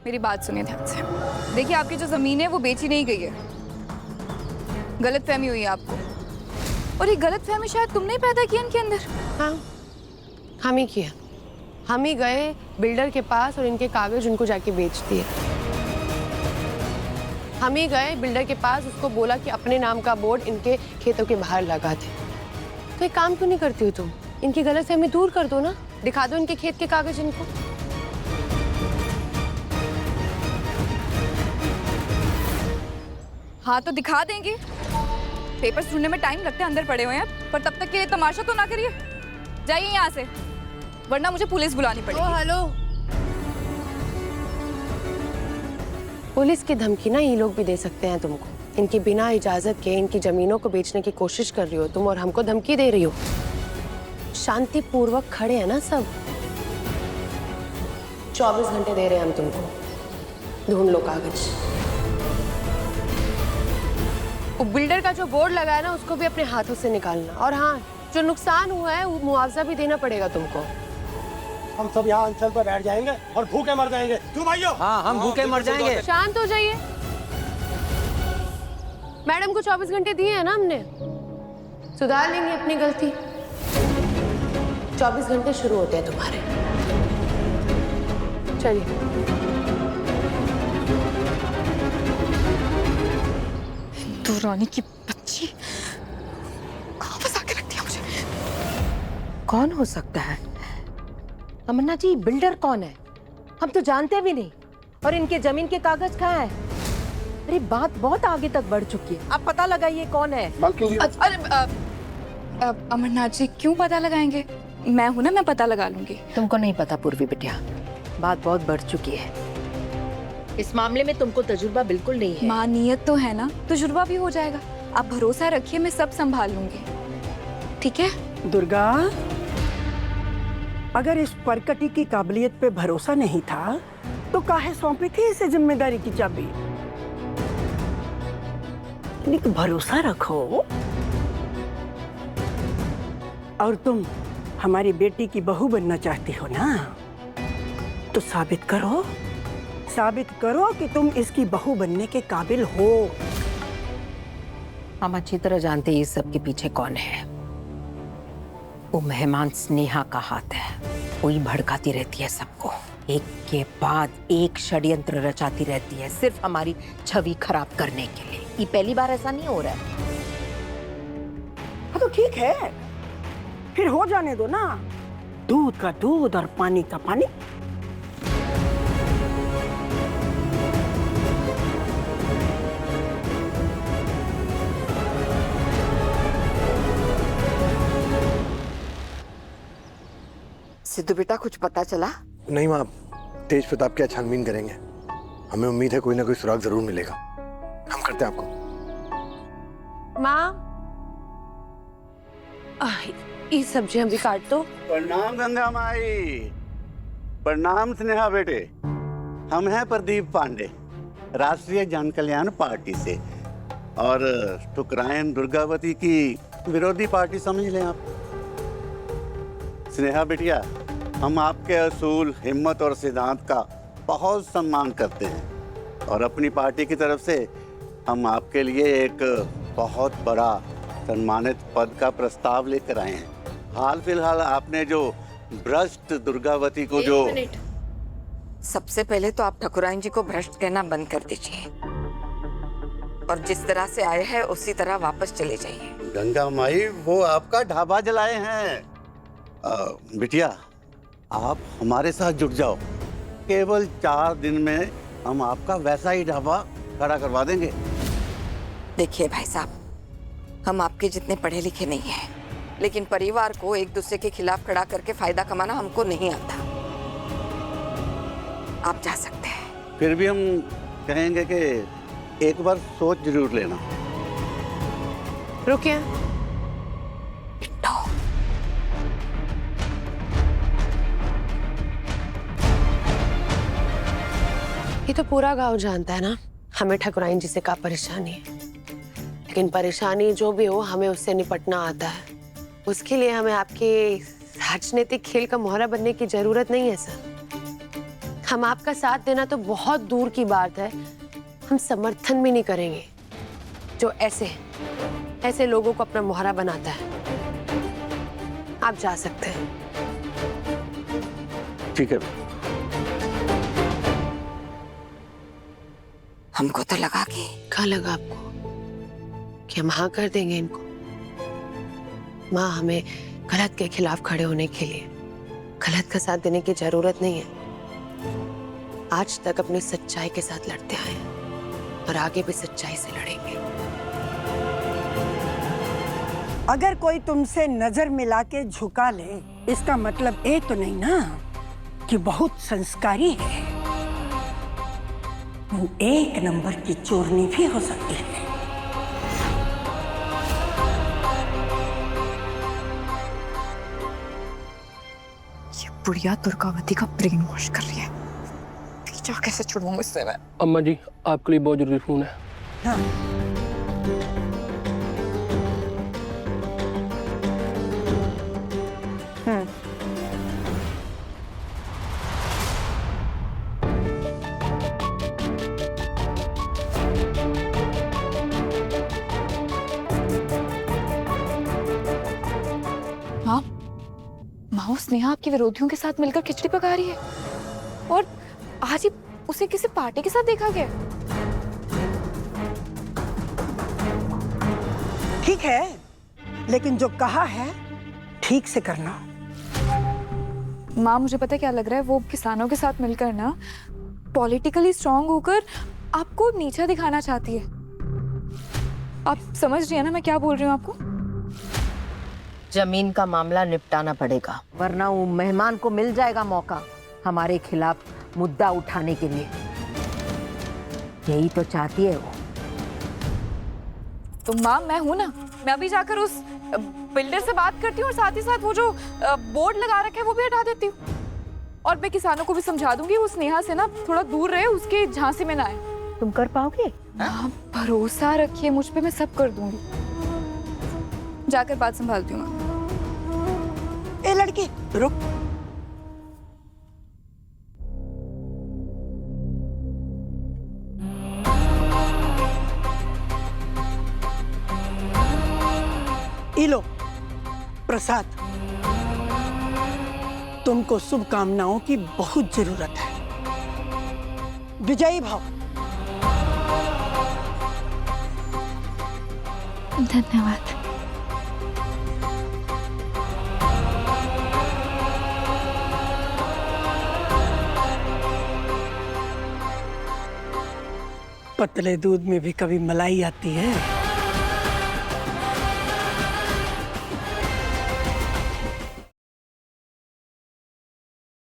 मेरी बात सुनिए ध्यान से। देखिए, आपकी जो जमीन है वो बेची नहीं गई है। गलतफहमी हुई है आपको, और ये गलतफहमी शायद तुमने ही पैदा की इनके अंदर। हाँ, हम ही किया। हम ही गए बिल्डर के पास और इनके कागज उनको जाके बेच दिए। हम ही गए बिल्डर के पास, उसको बोला कि अपने नाम का बोर्ड इनके खेतों के बाहर लगा दे। तो एक काम क्यों नहीं करती हो तुम? इनकी गलतफहमी दूर कर दो ना, दिखा दो इनके खेत के कागज इनको। हाँ तो दिखा देंगे। पेपर्स ढूंढने में टाइम लगता है, अंदर पड़े हुए हैं, पर तब तक के लिए तमाशा तो ना करिए। जाइए यहाँ से, वरना मुझे पुलिस बुलानी पड़ेगी। हेलो, पुलिस की धमकी ना ये लोग भी दे सकते हैं तुमको। इनकी बिना इजाजत के इनकी जमीनों को बेचने की कोशिश कर रही हो तुम, और हमको धमकी दे रही हो। शांतिपूर्वक खड़े हैं ना सब। 24 घंटे दे रहे हैं हम तुमको, ढूंढ लो कागज। वो बिल्डर का जो बोर्ड लगा है ना, उसको भी अपने हाथों से निकालना। और हाँ, जो नुकसान हुआ है वो मुआवजा भी देना पड़ेगा तुमको। हम सब यहाँ अंचल पर बैठ जाएंगे और भूखे मर जाएंगे। क्यों भाइयों? हाँ, हम भूखे मर जाएंगे। शांत हो जाइए। मैडम को 24 घंटे दिए हैं ना हमने, सुधार लेंगे अपनी गलती। 24 घंटे शुरू होते हैं तुम्हारे। चलिए। रानी की बच्ची, कहाँ फंसा के रख दिया मुझे? कौन हो सकता है? अमन्ना जी, बिल्डर कौन है? हम तो जानते भी नहीं। और इनके जमीन के कागज कहाँ है? अरे बात बहुत आगे तक बढ़ चुकी है, आप पता लगाइए कौन है। अरे अमरनाथ जी, क्यों पता लगाएंगे? मैं हूं ना, मैं पता लगा लूंगी। तुमको नहीं पता पूर्वी बिटिया, बात बहुत बढ़ चुकी है। इस मामले में तुमको तजुर्बा बिल्कुल नहीं है। माँ, नियत तो है ना, तजुर्बा भी हो जाएगा। आप भरोसा रखिए, मैं सब संभाल लूंगी। ठीक है? दुर्गा, अगर इस परकटी की काबिलियत पे भरोसा नहीं था तो काहे सौंपी थी इसे जिम्मेदारी की चाबी? लेकिन भरोसा रखो। और तुम हमारी बेटी की बहू बनना चाहती हो ना, तो साबित करो कि तुम इसकी बहू बनने के काबिल हो। हम अच्छी तरह जानते हैं इस सब के पीछे कौन है। वो मेहमान स्नेहा का हाथ है। वही भड़काती रहती है सबको, एक के बाद एक षड्यंत्र रचाती रहती है, सिर्फ हमारी छवि खराब करने के लिए। ये पहली बार ऐसा नहीं हो रहा है। हाँ तो ठीक है, फिर हो जाने दो ना। दूध का दूध और पानी का पानी। सिद्धू बेटा, कुछ पता चला? नहीं माँ, तेज प्रताप क्या छानबीन करेंगे। हमें उम्मीद है कोई ना कोई सुराग जरूर मिलेगा। हम करते हैं आपको। माँ, ये सब्जी हम भी काट दो। प्रणाम गंगा माई। प्रणाम स्नेहा बेटे। हम हैं प्रदीप पांडे, राष्ट्रीय जन कल्याण पार्टी से, और ठुकरायन दुर्गावती की विरोधी पार्टी समझ लें आप। स्नेहा बेटिया, हम आपके असूल, हिम्मत और सिद्धांत का बहुत सम्मान करते हैं, और अपनी पार्टी की तरफ से हम आपके लिए एक बहुत बड़ा सम्मानित पद का प्रस्ताव लेकर आए हैं। हाल फिलहाल आपने जो भ्रष्ट दुर्गावती को जो... सबसे पहले तो आप ठकुराइन जी को भ्रष्ट कहना बंद कर दीजिए, और जिस तरह से आए हैं उसी तरह वापस चले जाइए। गंगा माई, वो आपका ढाबा जलाए हैं। बिटिया, आप हमारे साथ जुट जाओ। केवल 4 दिन में हम आपका वैसा ही ढाबा खड़ा करवा देंगे। देखिए भाई साहब, हम आपके जितने पढ़े लिखे नहीं हैं, लेकिन परिवार को एक दूसरे के खिलाफ खड़ा करके फायदा कमाना हमको नहीं आता। आप जा सकते हैं। फिर भी हम कहेंगे कि एक बार सोच जरूर लेना। रुकिए। ये तो पूरा गांव जानता है ना हमें ठकुराइन जी से क्या परेशानी है। लेकिन परेशानी जो भी हो, हमें उससे निपटना आता है। उसके लिए हमें आपके राजनीतिक खेल का मोहरा बनने की जरूरत नहीं है सर। हम आपका साथ देना तो बहुत दूर की बात है, हम समर्थन भी नहीं करेंगे जो ऐसे लोगों को अपना मोहरा बनाता है। आप जा सकते हैं। ठीक है। हमको तो लगा कि क्या लगा आपको कि हम हाँ कर देंगे इनको? माँ, हमें गलत के खिलाफ खड़े होने के लिए गलत का साथ देने की जरूरत नहीं है। आज तक अपनी सच्चाई के साथ लड़ते आए हैं और आगे भी सच्चाई से लड़ेंगे। अगर कोई तुमसे नजर मिला के झुका ले, इसका मतलब ये तो नहीं ना कि बहुत संस्कारी है। वो एक नंबर की चोरनी भी हो सकती है। ये बुढ़िया दुर्गावती का ब्रेन वॉश कर रही है। पीछा कैसे छुड़वाऊं इससे मैं? अम्मा जी, आपके लिए बहुत जरूरी फोन है। हाँ। हाँ, माँ स्नेहा आपके विरोधियों के साथ मिलकर खिचड़ी पका रही है और आज ही उसे किसी पार्टी के साथ देखा गया। ठीक है, लेकिन जो कहा है ठीक से करना। माँ, मुझे पता क्या लग रहा है, वो किसानों के साथ मिलकर ना पॉलिटिकली स्ट्रांग होकर आपको नीचा दिखाना चाहती है। आप समझ रही है ना मैं क्या बोल रही हूँ आपको? जमीन का मामला निपटाना पड़ेगा, वरना वो मेहमान को मिल जाएगा मौका हमारे खिलाफ मुद्दा उठाने के लिए। यही तो चाहती है वो। तो माँ, मैं हूं ना, मैं अभी जाकर उस बिल्डर से बात करती हूँ और साथ ही साथ वो जो बोर्ड लगा रखा है वो भी हटा देती हूँ। और मैं किसानों को भी समझा दूंगी वो स्नेहा से ना थोड़ा दूर रहे, उसके झांसे में ना आए। तुम कर पाओगे? हाँ, भरोसा रखिए मुझ पे, मैं सब कर दूंगी। जाकर बात संभालती हूँ। ए लड़की रुक। लो प्रसाद, तुमको शुभकामनाओं की बहुत जरूरत है। विजयी भाव। धन्यवाद। पतले दूध में भी कभी मलाई आती है।